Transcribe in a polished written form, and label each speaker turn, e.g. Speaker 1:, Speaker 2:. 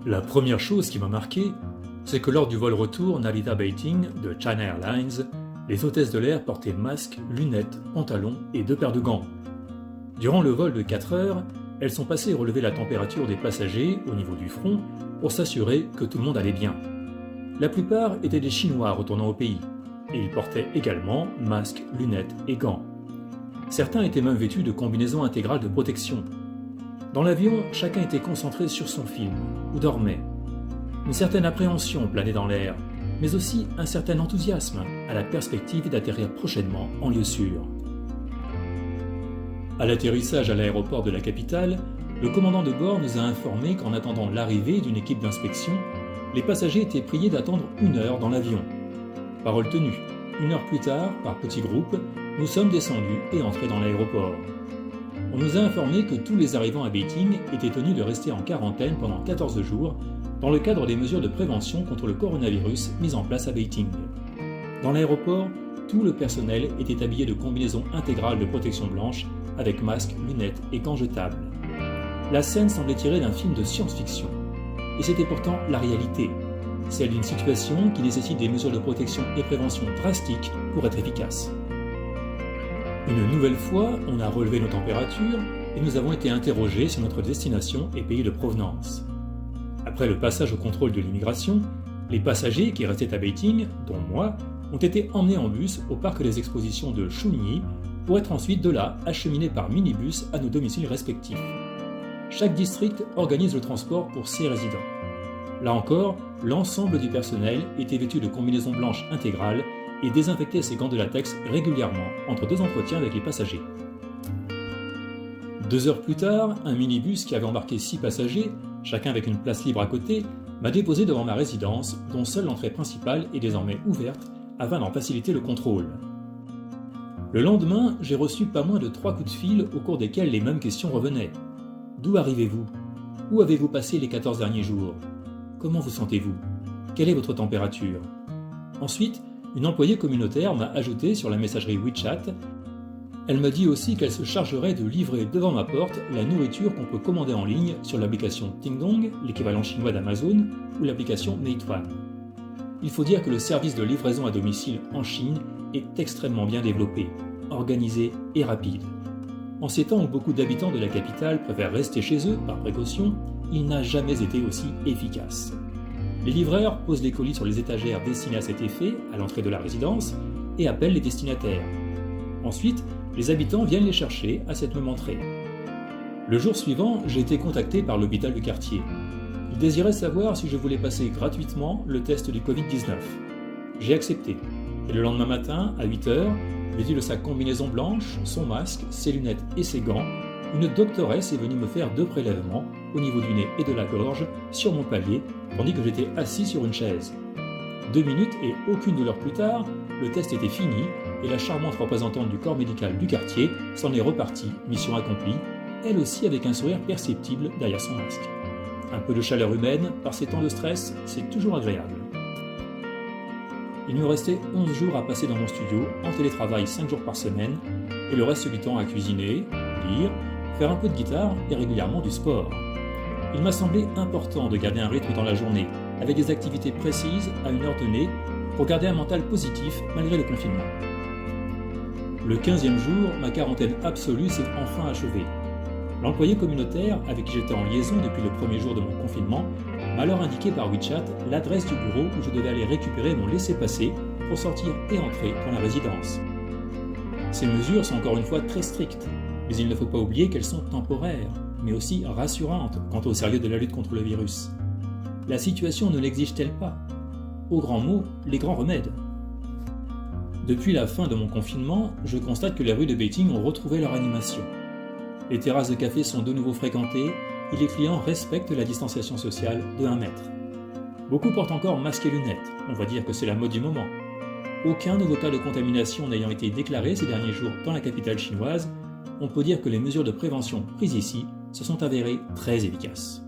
Speaker 1: La première chose qui m'a marqué, c'est que lors du vol retour Narita-Beijing de China Airlines, les hôtesses de l'air portaient masques, lunettes, pantalons et 2 paires de gants. Durant le vol de 4 heures, elles sont passées relever la température des passagers au niveau du front pour s'assurer que tout le monde allait bien. La plupart étaient des Chinois retournant au pays, et ils portaient également masques, lunettes et gants. Certains étaient même vêtus de combinaisons intégrales de protection. Dans l'avion, chacun était concentré sur son film, ou dormait. Une certaine appréhension planait dans l'air, mais aussi un certain enthousiasme à la perspective d'atterrir prochainement en lieu sûr. À l'atterrissage à l'aéroport de la capitale, le commandant de bord nous a informé qu'en attendant l'arrivée d'une équipe d'inspection, les passagers étaient priés d'attendre 1 heure dans l'avion. Parole tenue, 1 heure plus tard, par petits groupes, nous sommes descendus et entrés dans l'aéroport. On nous a informé que tous les arrivants à Beijing étaient tenus de rester en quarantaine pendant 14 jours dans le cadre des mesures de prévention contre le coronavirus mises en place à Beijing. Dans l'aéroport, tout le personnel était habillé de combinaisons intégrales de protection blanche avec masques, lunettes et gants jetables. La scène semblait tirée d'un film de science-fiction. Et c'était pourtant la réalité, celle d'une situation qui nécessite des mesures de protection et prévention drastiques pour être efficaces. Une nouvelle fois, on a relevé nos températures et nous avons été interrogés sur notre destination et pays de provenance. Après le passage au contrôle de l'immigration, les passagers qui restaient à Beijing, dont moi, ont été emmenés en bus au parc des expositions de Shunyi pour être ensuite de là acheminés par minibus à nos domiciles respectifs. Chaque district organise le transport pour ses résidents. Là encore, l'ensemble du personnel était vêtu de combinaisons blanches intégrales et désinfectait ses gants de latex régulièrement entre 2 entretiens avec les passagers. 2 heures plus tard, un minibus qui avait embarqué 6 passagers, chacun avec une place libre à côté, m'a déposé devant ma résidence, dont seule l'entrée principale est désormais ouverte afin d'en faciliter le contrôle. Le lendemain, j'ai reçu pas moins de 3 coups de fil au cours desquels les mêmes questions revenaient. D'où arrivez-vous? Où avez-vous passé les 14 derniers jours? Comment vous sentez-vous? Quelle est votre température? Ensuite, une employée communautaire m'a ajouté sur la messagerie WeChat. Elle m'a dit aussi qu'elle se chargerait de livrer devant ma porte la nourriture qu'on peut commander en ligne sur l'application Dingdong, l'équivalent chinois d'Amazon, ou l'application Meituan. Il faut dire que le service de livraison à domicile en Chine est extrêmement bien développé, organisé et rapide. En ces temps où beaucoup d'habitants de la capitale préfèrent rester chez eux par précaution, il n'a jamais été aussi efficace. Les livreurs posent les colis sur les étagères destinées à cet effet, à l'entrée de la résidence, et appellent les destinataires. Ensuite, les habitants viennent les chercher à cette même entrée. Le jour suivant, j'ai été contacté par l'hôpital du quartier. Ils désiraient savoir si je voulais passer gratuitement le test du Covid-19. J'ai accepté, et le lendemain matin, à 8 h, vêtue de sa combinaison blanche, son masque, ses lunettes et ses gants, une doctoresse est venue me faire 2 prélèvements au niveau du nez et de la gorge sur mon palier, tandis que j'étais assis sur une chaise. 2 minutes et aucune douleur plus tard, le test était fini et la charmante représentante du corps médical du quartier s'en est repartie, mission accomplie, elle aussi avec un sourire perceptible derrière son masque. Un peu de chaleur humaine, par ces temps de stress, c'est toujours agréable. Il me restait 11 jours à passer dans mon studio, en télétravail 5 jours par semaine, et le reste du temps à cuisiner, lire, faire un peu de guitare et régulièrement du sport. Il m'a semblé important de garder un rythme dans la journée, avec des activités précises à une heure donnée, pour garder un mental positif malgré le confinement. Le 15e jour, ma quarantaine absolue s'est enfin achevée. L'employé communautaire, avec qui j'étais en liaison depuis le premier jour de mon confinement, m'a alors indiqué par WeChat l'adresse du bureau où je devais aller récupérer mon laissez-passer pour sortir et entrer dans la résidence. Ces mesures sont encore une fois très strictes, mais il ne faut pas oublier qu'elles sont temporaires, mais aussi rassurantes quant au sérieux de la lutte contre le virus. La situation ne l'exige-t-elle pas? Au grand mot, les grands remèdes. Depuis la fin de mon confinement, je constate que les rues de Beijing ont retrouvé leur animation. Les terrasses de café sont de nouveau fréquentées et les clients respectent la distanciation sociale de 1 mètre. Beaucoup portent encore masques et lunettes, on va dire que c'est la mode du moment. Aucun nouveau cas de contamination n'ayant été déclaré ces derniers jours dans la capitale chinoise, on peut dire que les mesures de prévention prises ici se sont avérées très efficaces.